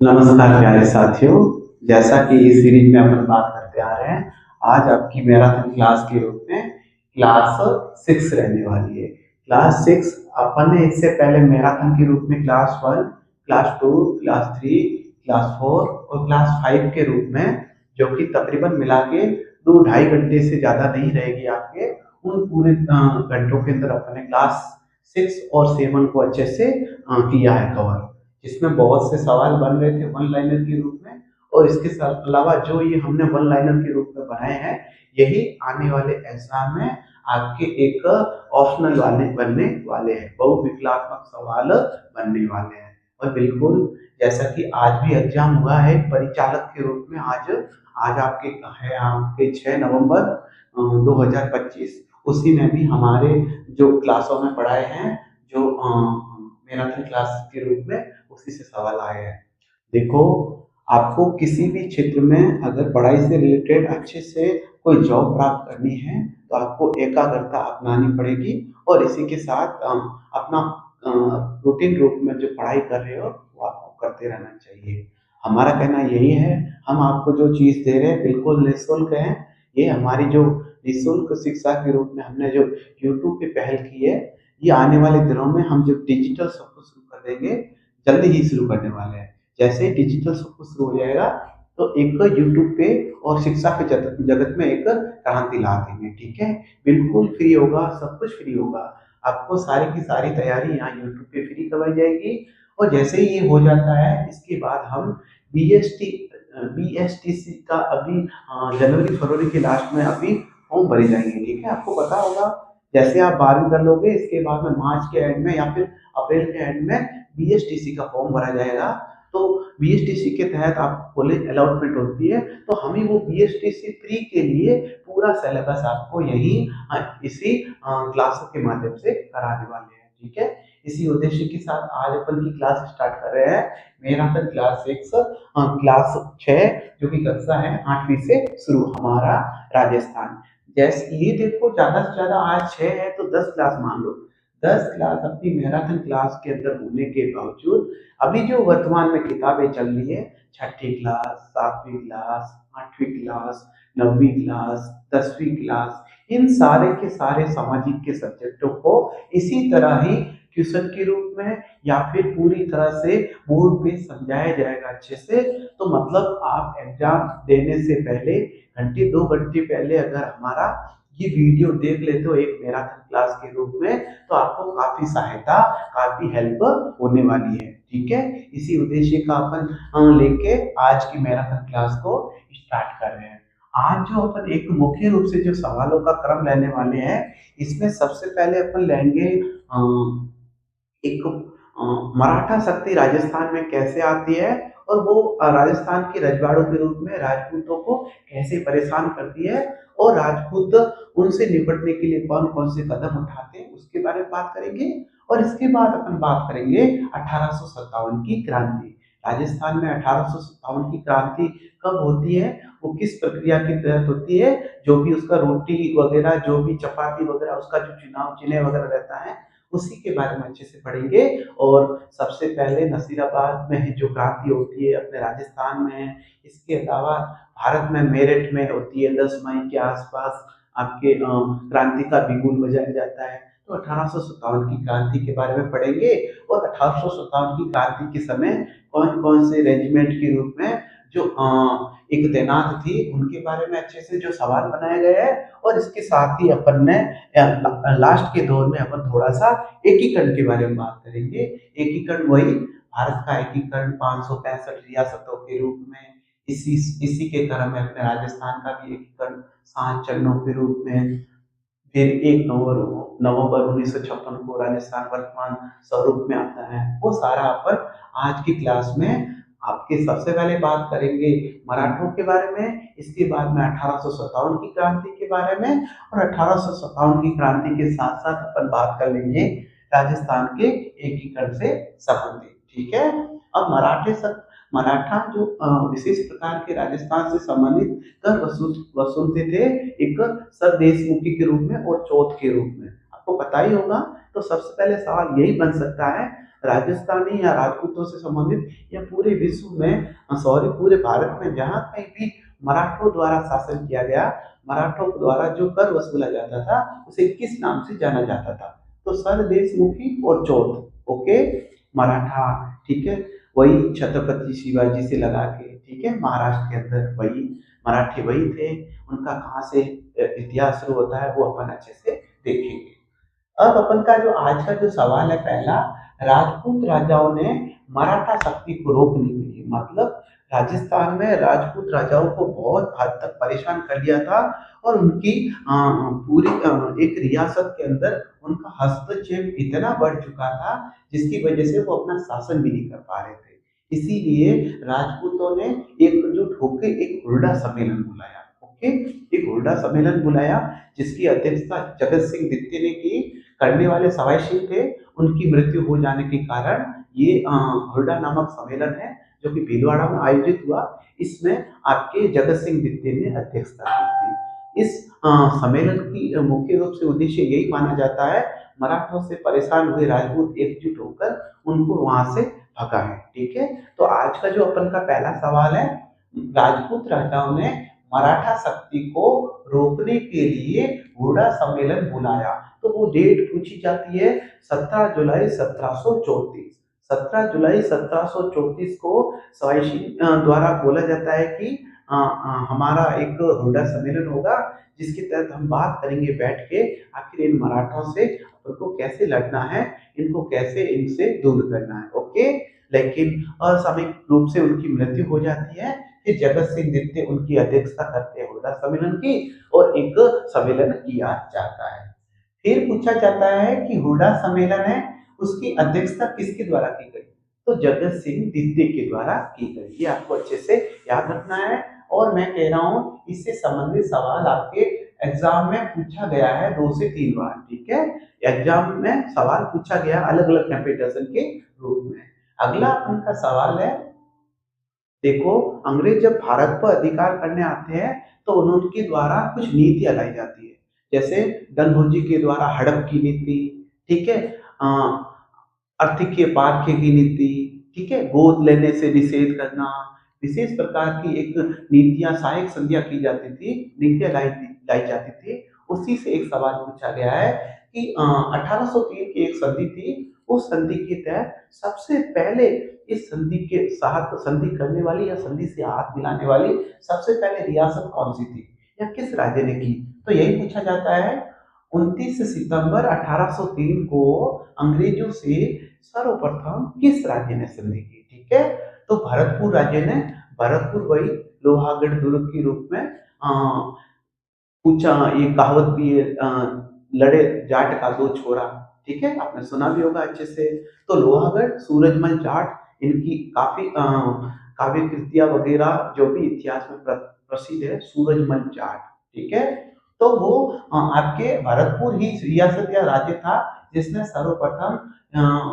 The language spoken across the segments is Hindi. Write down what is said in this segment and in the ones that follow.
नमस्कार प्यारे साथियों। जैसा कि इस सीरीज में अपन बात करते आ रहे हैं, आज आपकी मैराथन क्लास के रूप में क्लास 6 रहने वाली है। क्लास 6 अपन ने इससे पहले मैराथन के रूप में क्लास 1, क्लास 2, क्लास 3, क्लास 4 और क्लास 5 के रूप में, जो कि तकरीबन मिला के 2-2.5 घंटे से ज़्यादा नहीं रहेगी आपके, उन पूरे घंटों के अंदर अपन ने क्लास 6 और 7 को अच्छे से किया है कवर, जिसमें बहुत से सवाल बन रहे थे वन लाइनर के रूप में। और इसके अलावा जो ये हमने वन लाइनर के रूप में बनाए हैं, यही आने वाले एग्जाम में आपके एक ऑप्शनल वाले बनने वाले हैं, बहुविकलात्मक सवाल बनने वाले हैं। और बिल्कुल जैसा कि आज भी एग्जाम हुआ है परिचालक के रूप में, आज आज आपके है आपके 6 नवंबर 2025, उसी में भी हमारे जो क्लासों में पढ़ाए हैं, जो मैराथन क्लास के रूप में, उसी से सवाल आए हैं। देखो, आपको किसी भी क्षेत्र में अगर पढ़ाई से रिलेटेड अच्छे से कोई जॉब प्राप्त करनी है, तो आपको एकाग्रता अपनानी पड़ेगी और इसी के साथ अपना रूटीन रूप में जो पढ़ाई कर रहे हो वो आपको करते रहना चाहिए। हमारा कहना यही है, हम आपको जो चीज़ दे रहे हैं बिल्कुल निःशुल्क है। ये हमारी जो निःशुल्क शिक्षा के रूप में हमने जो यूट्यूब पे पहल की है, ये आने वाले दिनों में हम जब डिजिटल सब कुछ शुरू कर देंगे, जल्दी ही शुरू करने वाले हैं। जैसे ही डिजिटल सब कुछ शुरू हो जाएगा, तो एक यूट्यूब पे और शिक्षा के जगत में एक क्रांति ला देंगे। ठीक है, बिल्कुल फ्री होगा, सब कुछ फ्री होगा। आपको सारी की सारी तैयारी यहाँ यूट्यूब पे फ्री करवाई जाएगी। और जैसे ही ये हो जाता है, इसके बाद हम बीएसटी बीएसटीसी का अभी जनवरी फरवरी के लास्ट में अभी फॉर्म भरे जाएंगे। ठीक है, आपको पता होगा, जैसे आप 12वीं कर लोगे, इसके बाद में मार्च के एंड में या फिर अप्रैल के एंड में बीएसटीसी का फॉर्म भरा जाएगा। तो बीएसटीसी के तहत आप कॉलेज अलॉटमेंट होती है, तो हम ही वो बीएसटीसी फ्री के लिए पूरा सिलेबस आपको यही इसी क्लासों के माध्यम से कराने वाले हैं। ठीक है, इसी उद्देश्य के साथ आज अपन की क्लास स्टार्ट कर रहे हैं। मैराथन क्लास 6 क्लास 6, जो कि कक्षा है 8वीं से शुरू, हमारा राजस्थान। जैसे ये देखो, ज्यादा से ज्यादा आज 6 है तो 10 क्लास मान लो। 10 क्लास अपनी मैराथन क्लास के अंदर होने के बावजूद, अभी जो वर्तमान में किताबें चल रही है, 6ठी क्लास, 7वीं क्लास, 8वीं क्लास, 9वीं क्लास, 10वीं क्लास, इन सारे के सारे सामाजिक के सब्जेक्टों को इसी तरह ही क्वेश्चन के रूप में या फिर पूरी तरह से बोर्ड पे समझाया जाएगा अच्छे से। तो मतलब आप एग्जाम देने से पहले घंटे 2 घंटे पहले अगर हमारा ये वीडियो देख लेते हो एक मैराथन क्लास के रूप में, तो आपको काफी सहायता, काफी हेल्प होने वाली है। ठीक है, इसी उद्देश्य का अपन लेके आज की मैराथन क्लास को स्टार्ट कर रहे हैं। आज जो अपन एक मुख्य रूप से जो सवालों का क्रम लेने वाले हैं, इसमें सबसे पहले अपन लेंगे एक मराठा शक्ति राजस्थान में कैसे आती है, और वो राजस्थान के रजवाड़ों के रूप में राजपूतों को कैसे परेशान करती है, और राजपूत उनसे निपटने के लिए कौन कौन से कदम उठाते हैं, उसके बारे में बात करेंगे। और इसके बाद अपन बात करेंगे 1857 की क्रांति। राजस्थान में 1857 की क्रांति कब होती है, वो किस प्रक्रिया के तहत होती है, जो भी उसका रोटी वगैरह, जो भी चपाती वगैरह, उसका जो चुनाव चिन्ह वगैरह रहता है, उसी के बारे में अच्छे से पढ़ेंगे। और सबसे पहले नसीराबाद में जो क्रांति होती है अपने राजस्थान में है। इसके अलावा भारत में मेरठ में होती है 10 मई के आसपास, आपके क्रांति का बिगुल बजाया जाता है। तो 1857 की क्रांति के बारे में पढ़ेंगे। और 1857 की क्रांति के समय कौन कौन से रेजिमेंट के रूप में जो एक तैनात थी, उनके बारे में अच्छे से जो सवाल बनाए गए हैं। और इसके साथ ही अपन ने लास्ट के दौर में अपन थोड़ा सा एकीकरण के बारे में बात करेंगे। एकीकरण वही भारत का एकीकरण 565 रियासतों के रूप में, इसी इसी के क्रम में अपने राजस्थान का भी एकीकरण 7 चरणों के रूप में। फिर 1 नवंबर 1956 को राजस्थान वर्तमान स्वरूप में आता है। वो सारा अपन आज की क्लास में आपके सबसे पहले बात करेंगे मराठों के बारे में, इसके बाद में 1857 की क्रांति के बारे में, और 1857 की क्रांति के साथ साथ अपन बात कर लेंगे राजस्थान के एकीकरण से संबंधित। ठीक है, अब मराठा जो विशेष प्रकार के राजस्थान से संबंधित कर वसूलते थे, एक सरदेशमुखी के रूप में और चौथ के रूप में। आपको पता ही होगा। तो सबसे पहले सवाल यही बन सकता है, राजस्थानी या राजपूतों से संबंधित या पूरे विश्व में, सॉरी पूरे भारत में जहाँ कहीं भी मराठों द्वारा शासन किया गया, मराठों द्वारा जो कर वसूला जाता था उसे किस नाम से जाना जाता था? तो सर देशमुखी और चौथ, ओके, मराठा, ठीक है, वही छत्रपति शिवाजी से लगा के, ठीक है, महाराष्ट्र के अंदर वही मराठी वही थे। उनका कहाँ से इतिहास शुरू होता है वो अपन अच्छे से देखेंगे। अब अपन का जो आज का जो सवाल है पहला, राजपूत राजाओं ने मराठा शक्ति को रोकने के लिए, मतलब राजस्थान में राजपूत राजाओं को बहुत हद तक परेशान कर लिया था और उनकी पूरी एक रियासत के अंदर उनका हस्तक्षेप इतना बढ़ चुका था जिसकी वजह से वो अपना शासन भी नहीं कर पा रहे थे। इसीलिए राजपूतों ने एकजुट होकर एक हुरडा सम्मेलन बुलाया, ओके, एक हुरडा सम्मेलन बुलाया जिसकी अध्यक्षता जगत सिंह द्वितीय ने की। करने वाले सवाई सिंह थे, उनकी मृत्यु हो जाने के कारण ये हुरडा नामक सम्मेलन है जो कि भीलवाड़ा में आयोजित हुआ। इसमें आपके जगत सिंह द्वितीय ने अध्यक्षता की थी। इस सम्मेलन की मुख्य रूप से उद्देश्य यही माना जाता है, मराठों से परेशान हुए राजपूत एकजुट होकर उनको वहां से भगाएं, ठीक है। तो आज का जो अपन का पहला सवाल है, राजपूत राजाओं ने मराठा शक्ति को रोकने के लिए हुरडा सम्मेलन बुलाया। तो वो डेट पूछी जाती है 17 जुलाई 1734। 17 जुलाई 1734 को सवाई सिंह द्वारा बोला जाता है कि हमारा एक हुरडा सम्मेलन होगा जिसके तहत हम बात करेंगे बैठ के आखिर इन मराठों से उनको कैसे लड़ना है, इनको कैसे इनसे दूर करना है, ओके। लेकिन असामयिक रूप से उनकी मृत्यु हो जाती है। फिर जगत सिंह द्वितीय उनकी अध्यक्षता करते हैं हुरडा सम्मेलन की और एक सम्मेलन किया जाता है। फिर पूछा जाता है कि हुरडा सम्मेलन है उसकी अध्यक्षता किसके द्वारा की गई? तो जगत सिंह द्वितीय के द्वारा की गई। ये आपको अच्छे से याद रखना है और मैं कह रहा हूँ इससे संबंधित सवाल आपके एग्जाम में पूछा गया है 2 से 3 बार, ठीक है। एग्जाम में सवाल पूछा गया अलग अलग कंपटीशन के रूप में। अगला उनका सवाल है, देखो, अंग्रेज जब भारत पर अधिकार करने आते हैं तो उनके द्वारा कुछ नीतियां लाई जाती है, जैसे डलहौजी के द्वारा हड़प की नीति, ठीक है, आर्थिक पार्क्य की नीति, ठीक है, गोद लेने से निषेध करना, विशेष प्रकार की एक नीतियां सहायक संधियां की जाती थी, नीतियां लाई जाती थी। उसी से एक सवाल पूछा गया है कि 1803 की एक संधि थी, उस संधि के तहत सबसे पहले इस संधि के साथ संधि करने वाली या संधि से हाथ मिलाने वाली सबसे पहले रियासत कौन सी थी या किस राज्य ने की? तो यही पूछा जाता है। 29 सितंबर 1803 को अंग्रेजों से सर्वप्रथम किस राज्य ने संधि की? ठीक है, तो भरतपुर राज्य ने, भरतपुर वही लोहागढ़ दुर्ग के रूप में पूछा। ये कहावत भी है, लड़े जाट का दो छोरा, ठीक है, आपने सुना भी होगा अच्छे से। तो लोहागढ़, सूरजमल जाट, इनकी काफी काव्य कृतियां वगैरह जो भी इतिहास में प्रसिद्ध है, सूरजमल जाट, ठीक है। तो वो आपके भरतपुर ही रियासत या राज्य था जिसने सर्वप्रथम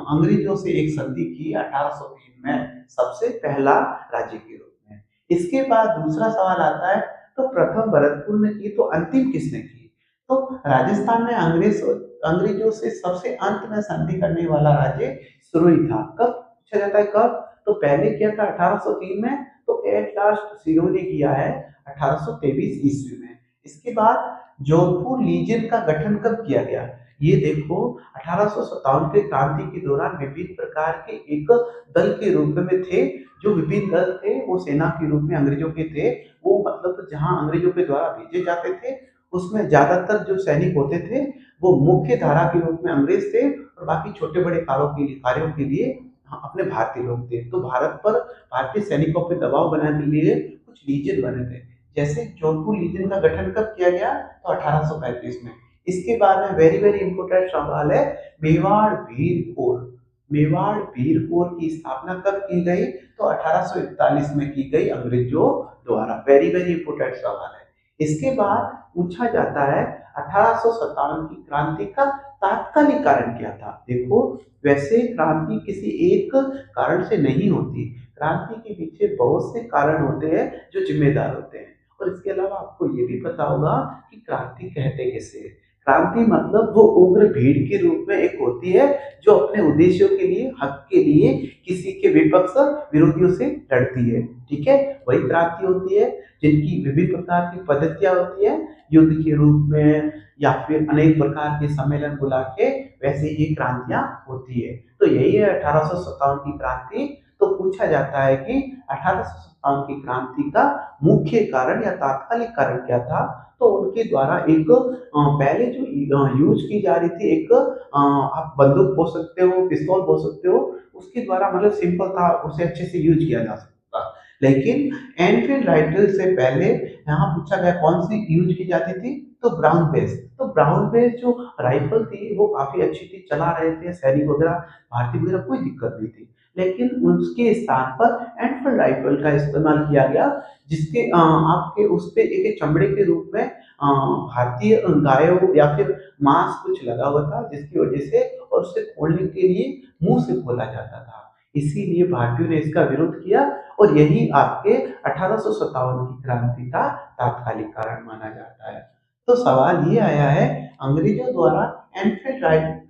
अंग्रेजों से एक संधि की 1803 में, सबसे पहला राज्य के रूप में। इसके बाद दूसरा सवाल आता है, तो प्रथम भरतपुर ने की तो अंतिम किसने की? तो राजस्थान में अंग्रेजों से सबसे अंत में संधि करने वाला राज्य सिरोही था। कब पूछा जाता है कब? तो पहले किया था 1803 में, तो एट लास्ट सिरोही ने किया है 1823 ईस्वी में। इसके बाद जोधपुर लीजन का गठन कब किया गया? ये देखो, 1857 के क्रांति के दौरान विभिन्न प्रकार के एक दल के रूप में थे। जो विभिन्न दल थे वो सेना के रूप में अंग्रेजों के थे। वो मतलब जहां अंग्रेजों के द्वारा भेजे जाते थे उसमें ज्यादातर जो सैनिक होते थे वो मुख्य धारा के रूप में अंग्रेज थे और बाकी छोटे बड़े कार्यों के लिए अपने भारतीय लोग थे। तो भारत पर भारतीय सैनिकों पर दबाव बनाने के लिए कुछ लीजन बने थे। जैसे जोधपुर लीजन का गठन कब किया गया? तो 1835 में। इसके बाद में वेरी वेरी इंपोर्टेंट सवाल है, मेवाड़ वीर कोर। मेवाड़ वीर कोर की स्थापना कब की गई? तो 1841 में की गई अंग्रेजों द्वारा। वेरी वेरी इंपोर्टेंट सवाल है। इसके बाद पूछा जाता है 1857 की क्रांति का तात्कालिक कारण क्या था? देखो, वैसे क्रांति किसी एक कारण से नहीं होती, क्रांति के पीछे बहुत से कारण होते हैं जो जिम्मेदार होते हैं। और इसके अलावा आपको ये भी पता होगा कि क्रांति कहते किसे? क्रांति मतलब वो उग्र भीड़ के रूप में एक होती है जो अपने उद्देश्यों के लिए, हक के लिए किसी के विपक्ष विरोधियों से लड़ती है। ठीक है, वही क्रांति होती है जिनकी विभिन्न प्रकार की पद्धतियां होती है, युद्ध के रूप में या फिर अनेक प्रकार के सम्मेलन बुला के, वैसे ही क्रांतियां होती है। तो यही है 1857 की क्रांति। तो पूछा जाता है कि 1857 की क्रांति का मुख्य कारण या तात्कालिक कारण क्या था? तो उनके द्वारा एक पहले जो यूज की जा रही थी, एक आप बंदूक बोल सकते हो, पिस्तौल बोल सकते हो, उसके द्वारा मतलब सिंपल था, उसे अच्छे से यूज किया जा सकता था। लेकिन एनफील्ड राइफल से पहले यहाँ पूछा गया कौन सी यूज की जाती थी? तो ब्राउन बेस। तो ब्राउन बेस जो राइफल थी वो काफी अच्छी थी, चला रहे थे सैनिक वगैरह, भारतीय वगैरह, कोई दिक्कत नहीं थी। लेकिन उसके स्थान पर एनफील्ड राइफल का इस्तेमाल किया गया, जिसके आपके उस पे एक चमड़े के रूप में भारतीय गायों या फिर मांस कुछ लगा हुआ था, जिसकी वजह से और उसे खोलने के लिए मुंह से खोला जाता था। इसीलिए भारतीयों ने इसका विरोध किया और यही आपके 1857 की क्रांति का तात्कालिक कारण माना जाता है। तो सवाल ये आया है, अंग्रेजों द्वारा एनफील्ड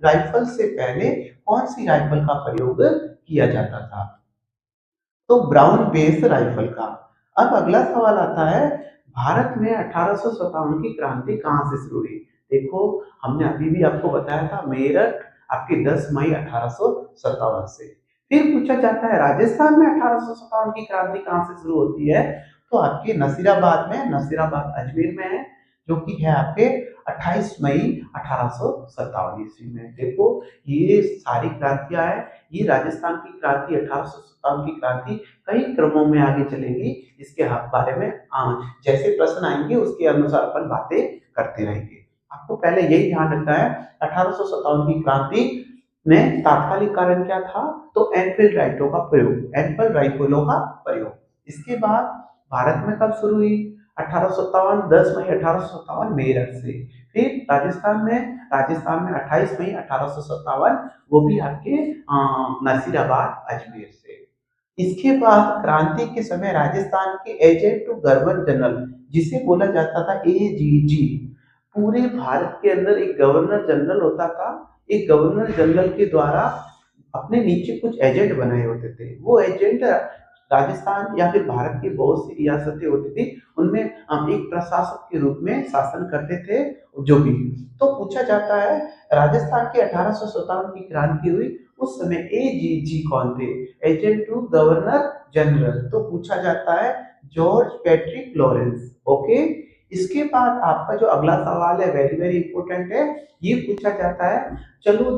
राइफल से पहले कौन सी राइफल का प्रयोग किया जाता था? तो ब्राउन बेस राइफल का। अब अगला सवाल आता है, भारत में 1857 की क्रांति कहाँ से शुरू हुई? देखो, हमने अभी भी आपको बताया था, मेरठ आपके 10 मई 1857 से। फिर पूछा जाता है राजस्थान में 1857 की क्रांति कहाँ से शुरू होती है? तो आपके नसीराबाद में, नसीराबाद अजमेर में है, जो कि है आपके 28 मई 1857 ईस्वी में। देखो, ये सारी क्रांतियां हैं, ये राजस्थान की क्रांति, 1857 की क्रांति कई क्रमों में आगे चलेगी। इसके बारे में जैसे प्रश्न आएंगे उसके अनुसार अपन बातें करते रहेंगे। आपको पहले यही ध्यान रखना है, 1857 की क्रांति में तात्कालिक कारण क्या था? तो एनफील्ड राइफलों का प्रयोग, एनफील्ड राइफलों का प्रयोग। इसके बाद भारत में कब शुरू हुई? 1857, 10 मई 1857 मेरठ से। फिर राजस्थान में 28 मई 1857, वो भी आपके नसीराबाद अजमेर से। इसके बाद क्रांति के समय राजस्थान के एजेंट टू गवर्नर जनरल, जिसे बोला जाता था एजीजी, पूरे भारत के अंदर एक गवर्नर जनरल होता था। एक गवर्नर जनरल के द्वारा अपने नीचे कुछ एजेंट बनाए होते थे। वो एजेंट राजस्थान या फिर भारत की बहुत सी रियासतें होती थी, उनमें एक प्रशासक के रूप में शासन करते थे, जो भी। तो पूछा जाता है, राजस्थान की 1857 की क्रांति हुई, उस समय एजीजी कौन थे? Agent to governor general. तो पूछा जाता है जॉर्ज पैट्रिक लॉरेंस। ओके। इसके बाद आपका जो अगला सवाल है, वेरी वेरी इंपॉर्टेंट है, ये पूछा जाता है, चलो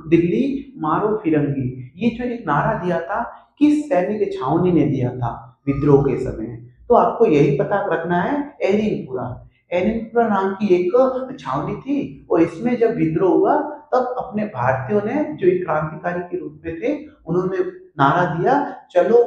दिल्ली मारो फिरंगी, ये जो एक नारा दिया था, किस सैनिक छावनी ने दिया था विद्रोह के समय? तो आपको यही पता रखना है, एरिनपुरा। एरिनपुरा नाम की एक छावनी थी और इसमें जब विद्रोह हुआ तब अपने भारतीयों ने, जो एक क्रांतिकारी के रूप में थे, उन्होंने नारा दिया, चलो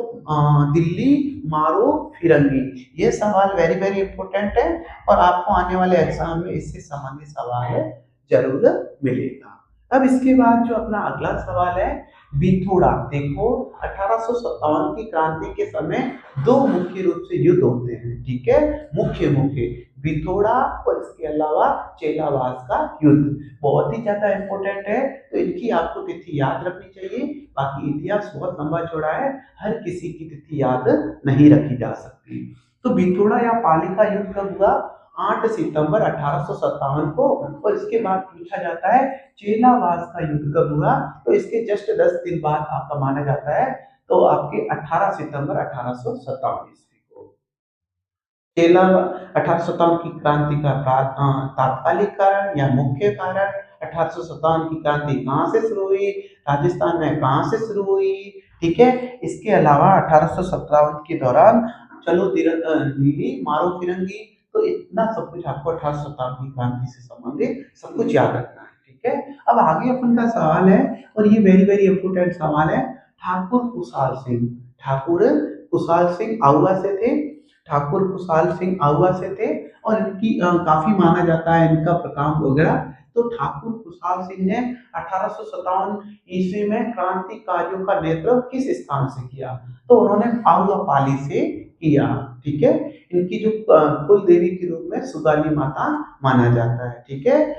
दिल्ली मारो फिरंगी। ये सवाल वेरी वेरी इंपॉर्टेंट है और आपको आने वाले एग्जाम में इससे संबंधित सवाल जरूर मिलेगा। अब इसके बाद जो अपना अगला सवाल है, विथोड़ा। देखो, 1857 की क्रांति के समय दो मुख्य रूप से युद्ध होते हैं। ठीक है, मुख्य मुख्य विथोड़ा और इसके अलावा चेलावास का युद्ध बहुत ही ज्यादा इंपॉर्टेंट है, तो इनकी आपको तिथि याद रखनी चाहिए। बाकी इतिहास बहुत लंबा चौड़ा है, हर किसी की तिथि याद नहीं रखी जा सकती। तो विथोड़ा या पाली का युद्ध कब हुआ? 8 सितंबर 1857 को। और इसके बाद पूछा जाता है चेलावास का युद्ध कब हुआ? तो इसके जस्ट 10 दिन बाद आपका माना जाता है, तो आपके 18 सितंबर 1857 ईस्वी को। चेला 1857 की क्रांति का तात्कालिक कारण या मुख्य कारण, 1857 की क्रांति कहाँ से शुरू हुई, राजस्थान में कहाँ से शुरू हुई? ठीक है, इसके अलावा 1857 के दौरान चलो दिल्ली मारो फिरंगी, तो इतना सब कुछ आपको 1857 की क्रांति से संबंधित सब कुछ याद रखना है। ठीक है, अब आगे अपन का सवाल है और ये वेरी वेरी इंपोर्टेंट सवाल है, ठाकुर कुशाल सिंह। ठाकुर कुशाल सिंह आहुआ से थे, ठाकुर कुशाल सिंह आहुआ से थे और इनकी काफी माना जाता है इनका प्रकाम वगैरह। तो ठाकुर कुशाल सिंह ने 1857 ईस्वी में क्रांतिकारियों का नेतृत्व किस स्थान से किया? तो उन्होंने आहुआ पाली से किया। ठीक है, इनकी जो कुल देवी के रूप में सुगाली माता माना जाता है। ठीक है,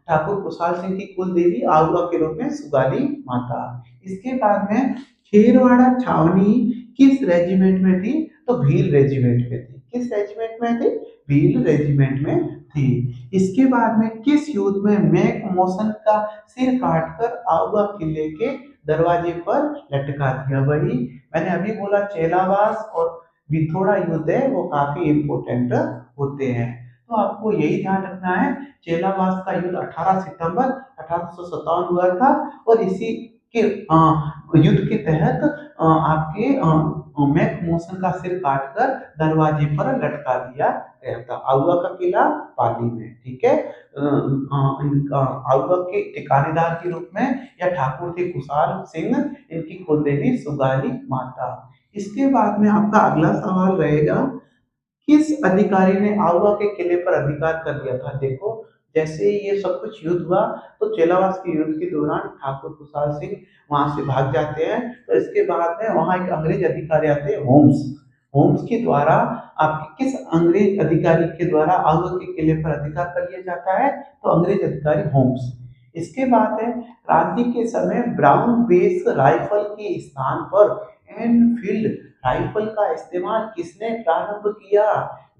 ठाकुर खुशहाल सिंह की कुल देवी आहुआ के रूप में सुगाली माता। इसके बाद में खेरवाड़ा छावनी किस रेजिमेंट में थी? तो भील रेजिमेंट में थी। किस रेजिमेंट में थी? भील रेजिमेंट में थी। इसके बाद में किस युद्ध में मैक मोशन का सिर काटकर आहुआ किले के दरवाजे पर लटका दिया? वही मैंने अभी बोला, चेलावास और विथोड़ा युद्ध है, वो काफी इंपोर्टेंट होते हैं। तो आपको यही ध्यान रखना है, चेलावास का युद्ध 18 सितंबर 1857 हुआ था और इसी के युद्ध के तहत आपके मैक मोशन का सिर काटकर दरवाजे पर लटका दिया गया था, आहुआ का किला पाली में। ठीक है, आहुआ के ठिकानेदार के रूप में या ठाकुर थे खुशहाल सिंह, इनकी कुलदेवी सुगाली माता। इसके बाद में आपका अगला सवाल रहेगा, किस अधिकारी ने आहुआ के किले पर अधिकार कर लिया था? देखो, जैसे ये सब कुछ युद्ध हुआ तो चेलावास के युद्ध के दौरान ठाकुर खुशहाल सिंह वहां से भाग जाते हैं। तो इसके बाद में वहां एक अंग्रेज अधिकारी आते हैं, होम्स। होम्स के द्वारा आपके किस अंग्रेज अधिकारी के द्वारा आहुआ के किले पर अधिकार कर लिया जाता है? तो अंग्रेज अधिकारी होम्स। इसके बाद है, क्रांति के समय ब्राउन बेस राइफल के स्थान पर एनफील्ड राइफल का इस्तेमाल किसने प्रारंभ किया?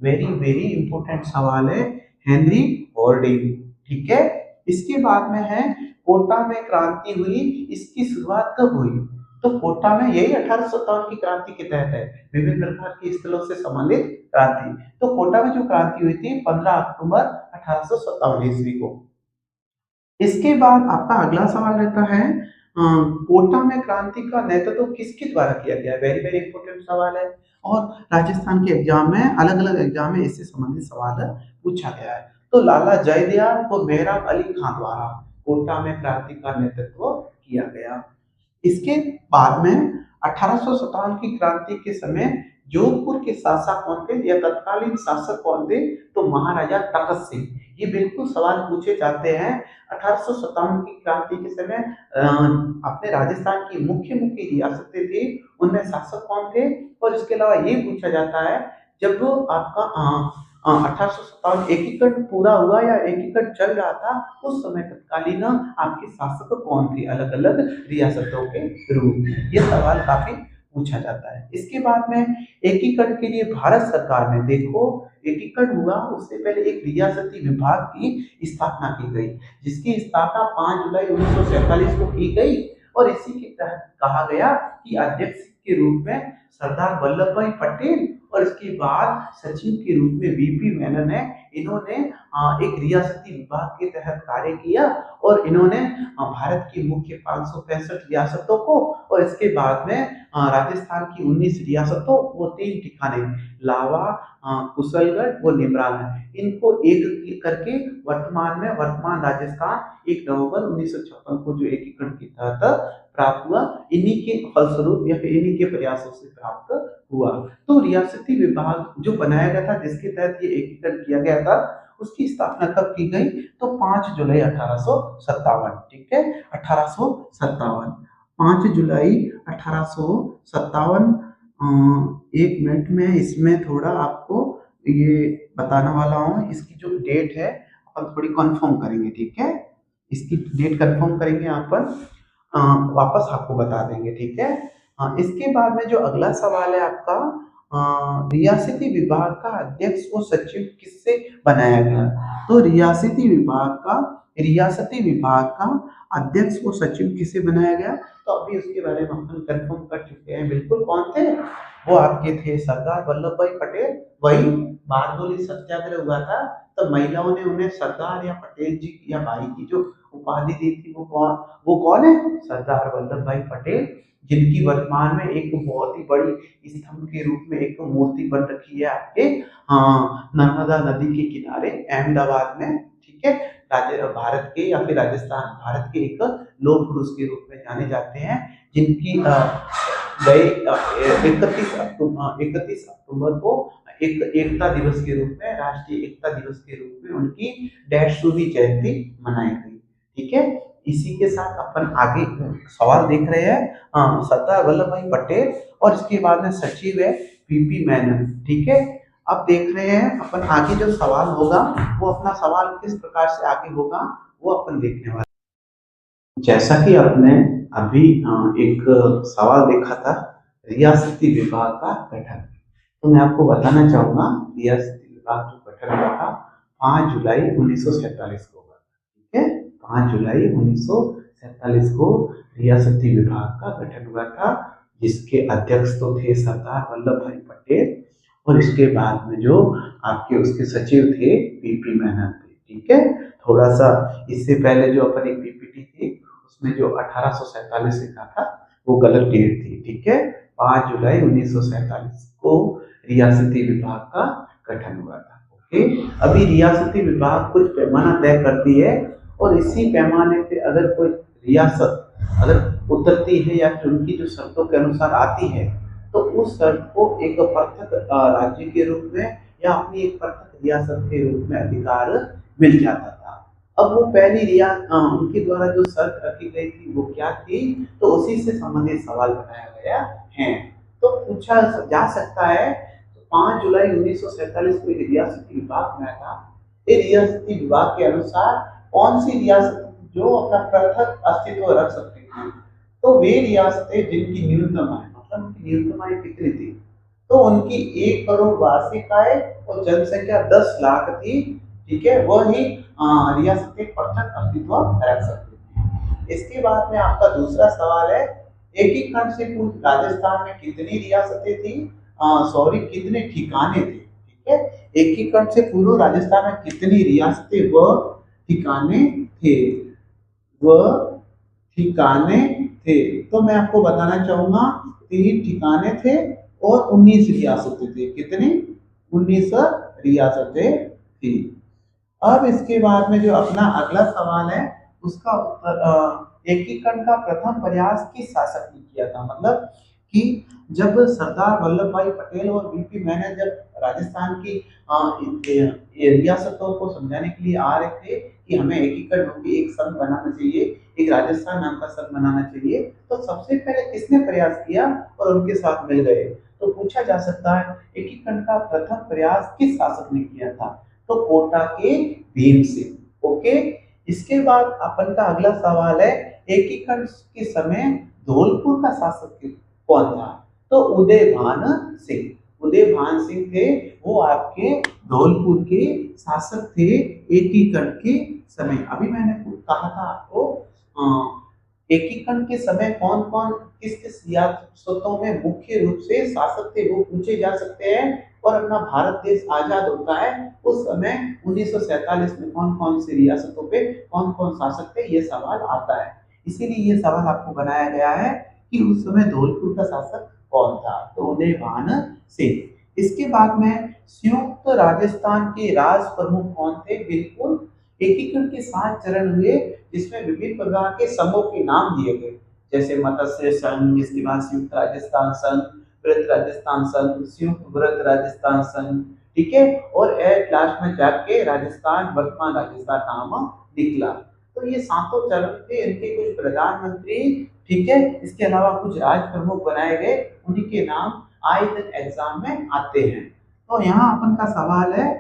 वेरी वेरी इंपॉर्टेंट सवाल है, हेनरी होर्डिंग। ठीक है, इसके बाद में है, कोटा में क्रांति हुई, इसकी शुरुआत कब हुई? तो कोटा में यही 1857 की क्रांति के तहत है, विभिन्न प्रकार के स्थलों से संबंधित क्रांति। तो कोटा में जो क्रांति हुई थी 15 अक्टूबर 1857 ईस्वी को। इसके बाद आपका अगला सवाल रहता है, कोटा में क्रांति का नेतृत्व किसके द्वारा किया गया? वेरी वेरी इंपॉर्टेंट सवाल है और राजस्थान के एग्जाम में, अलग अलग एग्जाम में इससे संबंधित सवाल पूछा गया है। तो लाला जयदयाल और मेहराब अली खां द्वारा कोटा में क्रांति का नेतृत्व किया गया। इसके बाद में 1857 की क्रांति के समय जोधपुर के शासक कौन थे या तत्कालीन शासक कौन थे? तो महाराजा तखत सिंह। ये बिल्कुल सवाल पूछे जाते हैं। 1857 की क्रांति के समय अपने राजस्थान की मुख्य मुख्य रियासतें थी, उनमें शासक कौन थे? और इसके अलावा ये पूछा जाता है, जब आपका 1857 एकीकरण पूरा हुआ या एकीकरण चल रहा था, उस समय तत्कालीन आपके शासक कौन थे अलग अलग रियासतों के रूप में? ये सवाल काफी पूछा जाता है। इसके बाद में एकीकरण के लिए भारत सरकार ने, देखो एकीकरण हुआ उससे पहले एक रियासती विभाग की स्थापना की गई, जिसकी स्थापना 5 जुलाई 1947 को की गई और इसी के तहत कहा गया कि अध्यक्ष के रूप में सरदार वल्लभ भाई पटेल और इसके बाद सचिव के रूप में वीपी मेनन है। इन्होंने एक रियासती विभाग के तहत कार्य किया और इन्होंने भारत की मुख्य 565 रियासतों को और इसके बाद में राजस्थान की 19 रियासतों, वो 3 ठिकाने लावा, कुशलगढ़, वो निमरान है, इनको एक करके वर्तमान राजस्थान 1 नवंबर 1956 को जो एकीकरण के तहत प्राप्त हुआ, इन्हीं के फलस्वरूप या फिर इन्हीं के प्रयासों से प्राप्त हुआ। तो रियासती विभाग जो बनाया गया था, जिसके तहत ये एकीकरण किया गया था, उसकी स्थापना कब की गई? तो 5 जुलाई 1857। ठीक है, 1857, 5 जुलाई 1857। एक मिनट में इसमें थोड़ा आपको ये बताने वाला हूँ, इसकी जो डेट है अपन थोड़ी कंफर्म करेंगे। ठीक है, इसकी डेट कंफर्म करेंगे यहाँ पर, वापस आपको बता देंगे। ठीक है, इसके बाद में जो अगला सवाल है आपका, रियासती विभाग का अध्यक्ष व सचिव किससे बनाया गया? तो रियासती विभाग का अध्यक्ष व सचिव किसे बनाया गया? तो अभी उसके बारे में अपन कंफर्म कर चुके हैं, बिल्कुल कौन थे? वो आपके थे सरदार वल्लभ भाई पटेल। वही बारडोली सत्याग्रह हुआ था, तो महिलाओं ने उन्हें सरदार या पटेल जी या भाई की जो उपाधि दी थी, वो कौन है? सरदार वल्लभ भाई पटेल, जिनकी वर्तमान में एक बहुत ही बड़ी स्तंभ के रूप में एक मूर्ति बन रखी है आपके नर्मदा नदी के किनारे अहमदाबाद में। ठीक है, भारत के या फिर राजस्थान भारत के एक लौह पुरुष के रूप में जाने जाते हैं, जिनकी गए 31 अक्टूबर को एक एकता दिवस के रूप में, राष्ट्रीय एकता दिवस के रूप में उनकी 150वीं जयंती मनाई गई। ठीक है, इसी के साथ अपन आगे सवाल देख रहे हैं, सरदार वल्लभ भाई पटेल और इसके बाद में सचिव है पीपी मेनन। ठीक है, अब देख रहे हैं अपन आगे जो सवाल होगा वो अपना सवाल किस प्रकार से आगे होगा वो अपन देखने वाले। जैसा कि आपने अभी एक सवाल देखा था रियासती विभाग का गठन, तो मैं आपको बताना चाहूंगा रियासती विभाग जो गठन हुआ था 5 जुलाई 1947 को हुआ। ठीक है, 5 जुलाई 1947 को रियासती विभाग का गठन हुआ था, जिसके अध्यक्ष तो थे सरदार वल्लभ भाई पटेल, और इसके बाद में जो आपके उसके सचिव थे पीपी मेनन थे। ठीक है, थोड़ा सा इससे पहले जो अपन एक पीपीटी थी उसमें जो 1847 लिखा था वो गलत डेट थी। ठीक है, 5 जुलाई 1947 को रियासती विभाग का गठन हुआ था। ओके, अभी रियासती विभाग कुछ पैमाना तय करती है और इसी पैमाने पे अगर कोई रियासत अगर उतरती है या फिर उनकी जो शर्तों के अनुसार आती है तो उस शर्त को एक पृथक राज्य के रूप में या अपनी एक पृथक रियासत के रूप में अधिकार मिल जाता था। अब वो पहली उनके द्वारा जो शर्त रखी गई थी वो क्या थी, तो उसी से संबंधित सवाल बनाया गया है। तो पूछा जा सकता है 5 जुलाई 1947 को एक रियासती विभाग में था। ये रियासती विभाग के अनुसार कौन सी रियासत जो अपना पृथक अस्तित्व रख सकती थी, तो वे रियासतें जिनकी न्यूनतम आय मतलब उनकी न्यूनतम आय कितनी थी, तो उनकी 1 करोड़ वार्षिक आय और जनसंख्या 10 लाख थी। ठीक है, वही रियासतें पृथक अस्तित्व रख सकती थी। इसके बाद में आपका दूसरा सवाल है एकीकरण से पूर्व राजस्थान में कितनी रियासतें थी, सॉरी कितने ठिकाने थे। ठीक है, एकीकरण से पूर्व राजस्थान में कितनी रियासतें व ठिकाने थे, वह ठिकाने थे, तो मैं आपको बताना चाहूंगा 3 ठिकाने थे और 19 रियासतें थी। कितनी? 19 रियासतें थी। अब इसके बाद में जो अपना अगला सवाल है उसका उत्तर एकीकरण का प्रथम प्रयास किस शासक ने किया था, मतलब कि जब सरदार वल्लभ भाई पटेल और वीपी मेनन जब राजस्थान की रियासतों को समझाने के लिए आ रहे थे कि हमें एकीकरण होकर एक संघ बनाना चाहिए, एक राजस्थान नाम का संघ बनाना चाहिए, तो सबसे पहले किसने प्रयास किया और उनके साथ मिल गए, तो पूछा जा सकता है एकीकरण का प्रथम प्रयास किस शासक ने किया था, तो कोटा के भीम सिंह। ओके, इसके बाद अपन का अगला सवाल है एकीकरण के समय धौलपुर का शासक कौन था, तो उदयभान सिंह। उदयभान सिंह थे, वो आपके धौलपुर के शासक थे एकीकरण के समय। अभी मैंने कहा था आपको एकीकरण के समय कौन कौन किस किस रियासतों में मुख्य रूप से शासक थे वो पूछे जा सकते हैं, और अपना भारत देश आजाद होता है उस समय 1947 में कौन कौन सी रियासतों पे कौन कौन शासक थे ये सवाल आता है। इसीलिए ये सवाल आपको बनाया गया है कि उस समय धौलपुर का शासक कौन था, तो उदयभान सिंह। इसके बाद में संयुक्त राजस्थान के राज प्रमुख कौन थे, बिल्कुल एकीकरण के 7 चरण हुए जिसमें विभिन्न प्रकार के संघों के नाम दिए गए, जैसे मत्स्य संघ, इसके बाद संयुक्त राजस्थान संघ, वृहत राजस्थान संघ, संयुक्त वृहत राजस्थान संघ। ठीक है, और एट लास्ट में जाके राजस्थान वर्तमान राजस्थान नाम निकला। तो ये 7 चरण थे, इनके कुछ प्रधानमंत्री, ठीक है, इसके अलावा कुछ राज प्रमुख बनाए गए, उन्हीं के नाम आए दिन एग्जाम में आते हैं। तो यहाँ अपन का सवाल है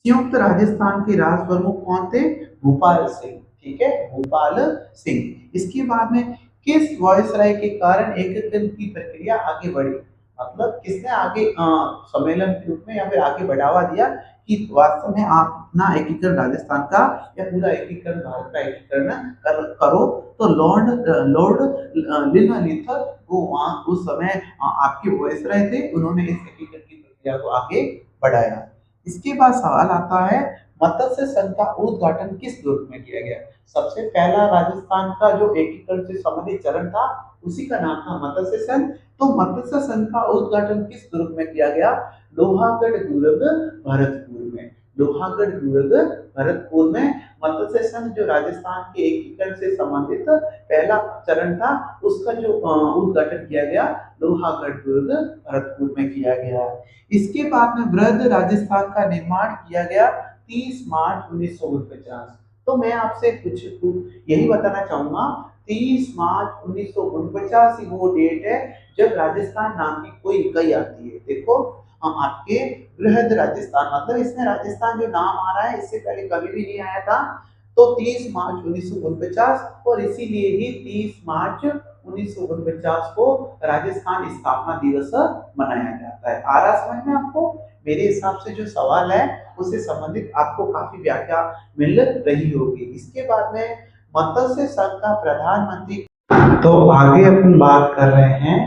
संयुक्त राजस्थान के राज प्रमुख कौन थे, भूपाल सिंह। ठीक है, भूपाल सिंह। इसके बाद में किस वायसराय के कारण एकीकरण की प्रक्रिया आगे बढ़ी, मतलब किसने आगे सम्मेलन के रूप में या फिर आगे बढ़ावा दिया कि वास्तव में आप अपना एकीकरण राजस्थान का या पूरा एकीकरण भारत का एकीकरण करो, तो लॉर्ड लिनलिथर वो वहाँ उस समय आपके वायसराय थे, उन्होंने इस एकीकरण की प्रक्रिया को आगे बढ़ाया। इसके बाद सवाल आता है मत्स्य संघ का उद्घाटन किस दुर्ग में किया गया, सबसे पहला राजस्थान का जो एकीकरण से संबंधित चरण था उसी का नाम था मत्स्य संघ। तो मत्स्य संघ का उद्घाटन किस दुर्ग में किया गया, लोहागढ़ दुर्ग भरतपुर में। लोहागढ़ दुर्ग भरतपुर में मत्स्य संघ जो राजस्थान के एकीकरण से संबंधित पहला चरण था उसका जो उद्घाटन किया गया लोहागढ़ दुर्ग भरतपुर में किया गया। इसके बाद में वृहद राजस्थान का निर्माण किया गया 30 मार्च 1949। तो मैं आपसे कुछ यही बताना चाहूंगा 30 मार्च 1949 वो डेट है जब राजस्थान नाम की कोई इकाई आती है, देखो आपके बृहद राजस्थान, मतलब इसमें राजस्थान जो नाम आ रहा है इससे पहले कभी भी नहीं आया था। तो 30 मार्च 1949, और इसीलिए ही 30 मार्च 1949 को राजस्थान स्थापना दिवस मनाया जाता है। आ रहा समझ में आपको? मेरे हिसाब से जो सवाल है उससे संबंधित आपको काफी व्याख्या मिल रही होगी। इसके बाद में मत्स्य संघ का प्रधानमंत्री। तो आगे अपन बात कर रहे हैं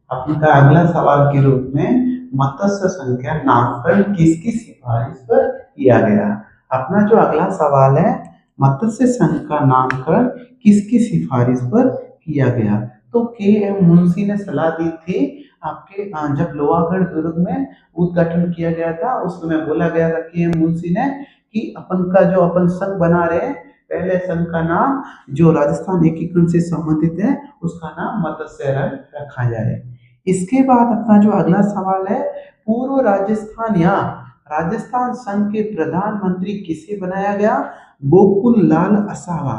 अपना अगला सवाल के रूप में, मत्स्य संघ का नामकरण किसकी सिफारिश पर किया गया। अपना जो अगला सवाल है, मत्स्य संघ का नामकरण किसकी सिफारिश पर किया गया। तो के एम मुंशी ने सलाह दी थी आपके जब लोहागढ़ दुर्ग में उद्घाटन किया गया था, उस समय बोला गया था के एम मुंशी ने कि अपन का जो अपन संघ बना रहे हैं, पहले संघ का नाम जो राजस्थान एकीकरण से संबंधित है उसका नाम मत्स्य संघ रखा जाए। इसके बाद अपना जो अगला सवाल है, पूर्व राजस्थान या राजस्थान संघ के प्रधानमंत्री किसे बनाया गया। गोकुल लाल असावा।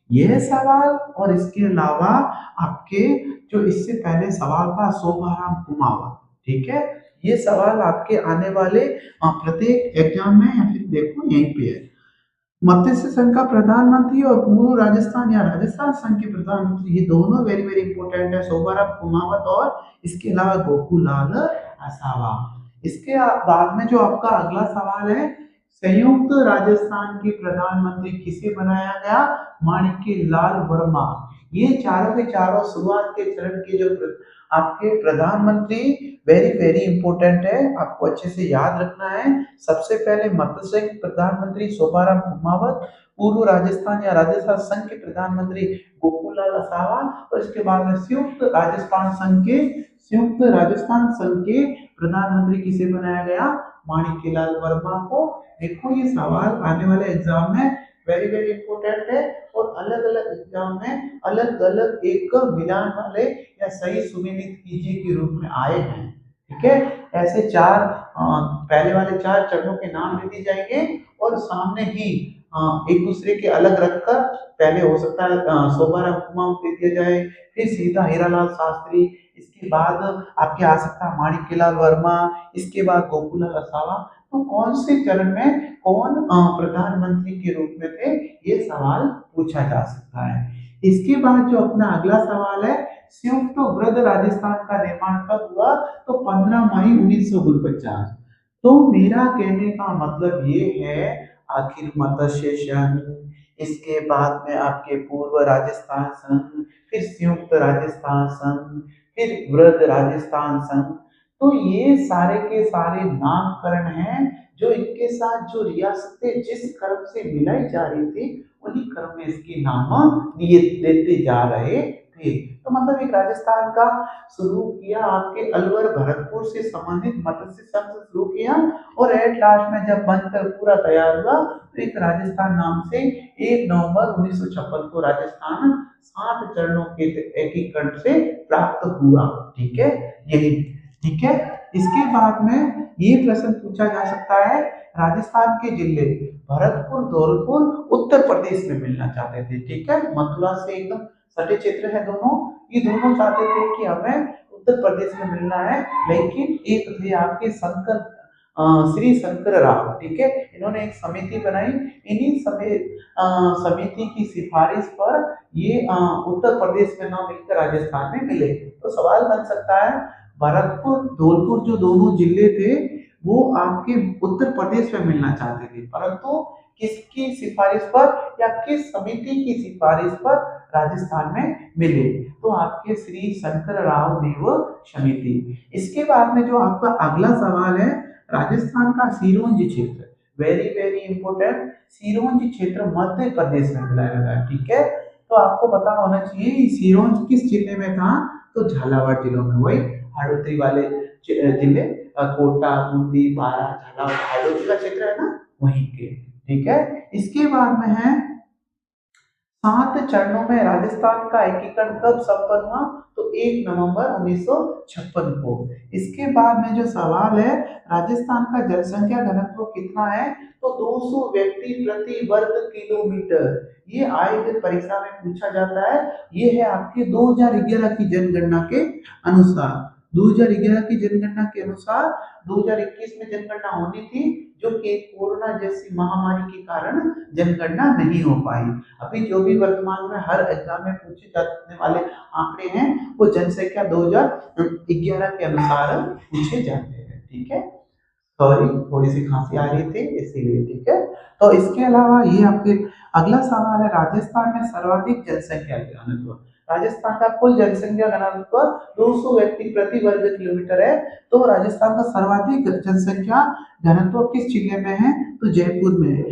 यह सवाल और इसके अलावा आपके जो इससे पहले सवाल था शोभाराम कुमावा, ठीक है, ये सवाल आपके आने वाले प्रत्येक एग्जाम में या फिर देखो यहीं पे है। मत्स्य संघ का प्रधानमंत्री और पूर्व राजस्थान या राजस्थान संघ के प्रधानमंत्री, ये दोनों वेरी वेरी इंपॉर्टेंट है, शोभाराम कुमावत और इसके अलावा गोकुलाल असावा। इसके बाद में जो आपका अगला सवाल है, संयुक्त राजस्थान के प्रधानमंत्री किसे बनाया गया। माणिक्य लाल वर्मा। ये चारों के चारों शुरुआत के चरण के जो आपके प्रधानमंत्री वेरी वेरी इंपॉर्टेंट है, आपको अच्छे से याद रखना है। सबसे पहले मत्स्य संघ प्रधानमंत्री शोभाराम कुमावत, पूर्व राजस्थान या राजस्थान संघ के प्रधानमंत्री गोकुलाल असावा, और इसके बाद में संयुक्त राजस्थान संघ के प्रधानमंत्री किसे बनाया गया, माणिक्यलाल वर्मा को। देखो ये सवाल आने वाले एग्जाम में वेरी वेरी इंपॉर्टेंट है, और अलग अलग एग्जाम में अलग अलग एक मिलान वाले या सही सुमेलित कीजिए के रूप में आए हैं, ठीक है। ऐसे चार पहले वाले चार चरणों के नाम ले दिए जाएंगे, और सामने ही एक दूसरे के अलग रखकर, पहले हो सकता है शोभाराम कुमावत दे दिया जाए, फिर सीधा हीरालाल शास्त्री, इसके बाद आपके आ सकता है माणिक्यलाल वर्मा, इसके बाद गोकुलाल असावा। तो कौन से चरण में कौन प्रधानमंत्री के रूप में थे, ये सवाल पूछा जा सकता है। इसके बाद जो अपना अगला सवाल है, संयुक्त वृहद राजस्थान का निर्माण कब हुआ। तो 15 मई 1949। तो मेरा कहने का मतलब ये है, आखिर मत्स्य संघ, इसके बाद में आपके पूर्व राजस्थान संघ, फिर संयुक्त राजस्थान संघ, फिर वृहद राजस्थान संघ, तो ये सारे के सारे नामकरण हैं जो इनके साथ जो रियासतें जिस क्रम से मिलाई जा रही थी उन्हीं क्रम में इसके नाम दिए देते जा रहे थे। तो मतलब एक राजस्थान का शुरू किया आपके अलवर भरतपुर से संबंधित मत्स्य संघ से शुरू किया, और एट लास्ट में जब बनकर पूरा तैयार हुआ तो एक राजस्थान नाम से 1 नवंबर 1956 को राजस्थान 7 चरणों के एकीकरण से प्राप्त हुआ, ठीक है, यही, ठीक है। इसके बाद में ये प्रश्न पूछा जा सकता है, राजस्थान के जिले भरतपुर धौलपुर उत्तर प्रदेश में मिलना चाहते थे, ठीक है, मथुरा से एकदम सटे क्षेत्र है दोनों, ये दोनों चाहते थे कि हमें उत्तर प्रदेश में मिलना है, लेकिन एक थे आपके शंकर श्री शंकर राव, ठीक है, इन्होंने एक समिति बनाई, इन्हीं समिति की सिफारिश पर ये उत्तर प्रदेश में ना मिलकर राजस्थान में मिले। तो सवाल बन सकता है, भरतपुर धौलपुर जो दोनों जिले थे वो आपके उत्तर प्रदेश में मिलना चाहते थे, परंतु किसकी सिफारिश पर या किस समिति की सिफारिश पर राजस्थान में मिले। तो आपके श्री शंकर राव देव समिति। इसके बाद में जो आपका अगला सवाल है, राजस्थान का सिरोंज क्षेत्र, वेरी वेरी इंपोर्टेंट, सिरोंज क्षेत्र मध्य प्रदेश में मिला है, ठीक है। तो आपको पता होना चाहिए सिरोंज किस जिले में था, तो झालावाड़ जिलों में, वही हाड़ोती वाले जिले, कोटा बूंदी बारा झालावाड़ हाड़ोती का क्षेत्र है ना, वहीं के, ठीक है। इसके बाद में है 7 चरणों में राजस्थान का एकीकरण कब संपन्न हुआ? तो 1 नवंबर 1956 को। इसके बाद में जो सवाल है, राजस्थान का जनसंख्या घनत्व कितना है? तो 200 व्यक्ति प्रति वर्ग किलोमीटर। ये आए दिन परीक्षा में पूछा जाता है। ये है आपके 2011 की जनगणना के अनुसार। 2011 की जनगणना के अनुसार 2021 में जनगणना होनी थी, जो कि कोरोना जैसी महामारी के कारण जनगणना नहीं हो पाई। अभी जो भी वर्तमान में हर एग्जाम में पूछे जाने वाले आंकड़े हैं, वो जनसंख्या 2011 के अनुसार पूछे जाते हैं। ठीक है, सॉरी थोड़ी सी खांसी आ रही थी इसीलिए। ठीक है, तो इसके अलावा ये आपके अगला सवाल है, राजस्थान में सर्वाधिक जनसंख्या घनत्व। राजस्थान का कुल जनसंख्या घनत्व 200 व्यक्ति प्रति वर्ग किलोमीटर है। तो राजस्थान का सर्वाधिक जनसंख्या घनत्व किस जिले में है? तो जयपुर में है।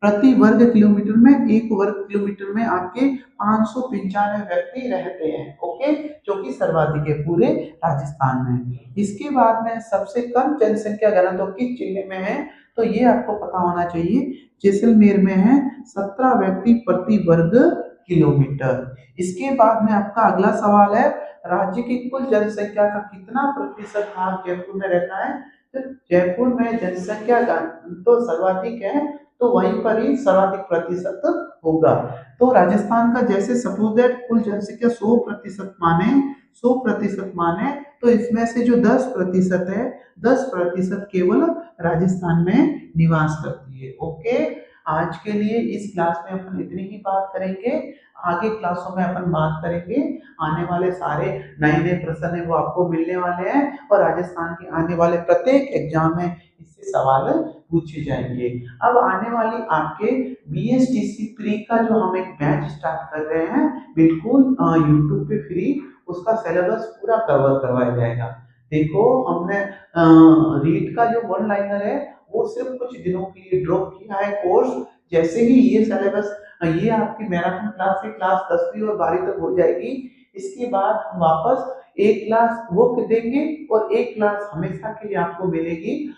प्रति वर्ग किलोमीटर में, 1 वर्ग किलोमीटर में आपके 595 व्यक्ति रहते हैं। ओके, जो कि सर्वाधिक है पूरे राजस्थान में। इसके बाद में सबसे कम जनसंख्या घनत्व किस जिले में है? तो ये आपको पता होना चाहिए, जैसलमेर में है, 17 व्यक्ति प्रति वर्ग किलोमीटर। इसके बाद में आपका अगला सवाल है, राज्य की कुल जनसंख्या का कितना प्रतिशत भाग जयपुर में रहता है? तो जयपुर में जनसंख्या तो सर्वाधिक है, तो वहीं पर ही सर्वाधिक प्रतिशत होगा। तो राजस्थान का जैसे सपोज दैट कुल जनसंख्या 100% माने, तो इसमें से जो 10% है, 10% केवल राजस्थान में निवास करती है। ओके, आज के लिए इस क्लास में अपन इतनी ही बात करेंगे। आगे क्लासों में अपन बात करेंगे, आने वाले सारे नए नए प्रश्न है वो आपको मिलने वाले हैं, और राजस्थान के आने वाले प्रत्येक एग्जाम में इससे सवाल पूछे जाएंगे। अब आने वाली आपके BSTC प्री का जो हम एक बैच स्टार्ट कर रहे हैं, बिल्कुल यूट्यूब पे फ्री, उसका सिलेबस पूरा कवर करवाया जाएगा। देखो, हमने रीड का जो वन लाइनर है वो सिर्फ कुछ दिनों के लिए ड्रॉप किया है कोर्स। जैसे ही ये सिलेबस, ये आपकी मैराथन क्लास से क्लास 10वीं और 12वीं तक हो जाएगी, इसके बाद हम वापस एक क्लास वो देंगे और एक क्लास हमेशा के लिए आपको मिलेगी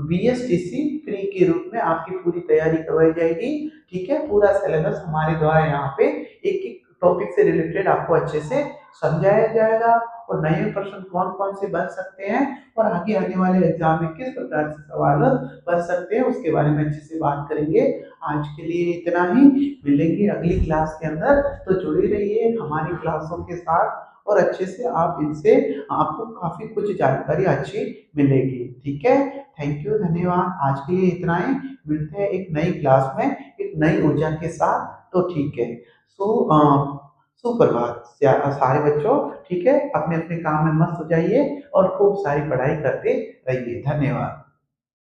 BSTC फ्री के रूप में। आपकी पूरी तैयारी करवाई जाएगी। ठीक है, पूरा सिलेबस हमारे द्वारा यहाँ पे एक एक टॉपिक से रिलेटेड आपको अच्छे से समझाया जाएगा, और नए प्रश्न कौन कौन से बन सकते हैं और आगे आने वाले एग्जाम में किस प्रकार से सवाल बन सकते हैं, उसके बारे में अच्छे से बात करेंगे। आज के लिए इतना ही, मिलेंगे अगली क्लास के अंदर। तो जुड़े रहिए हमारी क्लासों के साथ, और अच्छे से आप इनसे आपको काफी कुछ जानकारी अच्छी मिलेगी। ठीक है, थैंक यू, धन्यवाद। आज के लिए इतना ही, मिलते हैं एक नई क्लास में एक नई ऊर्जा के साथ। तो ठीक है, सुप्रभात सारे बच्चों। ठीक है, अपने अपने काम में मस्त हो जाइए और खूब सारी पढ़ाई करते रहिए। धन्यवाद।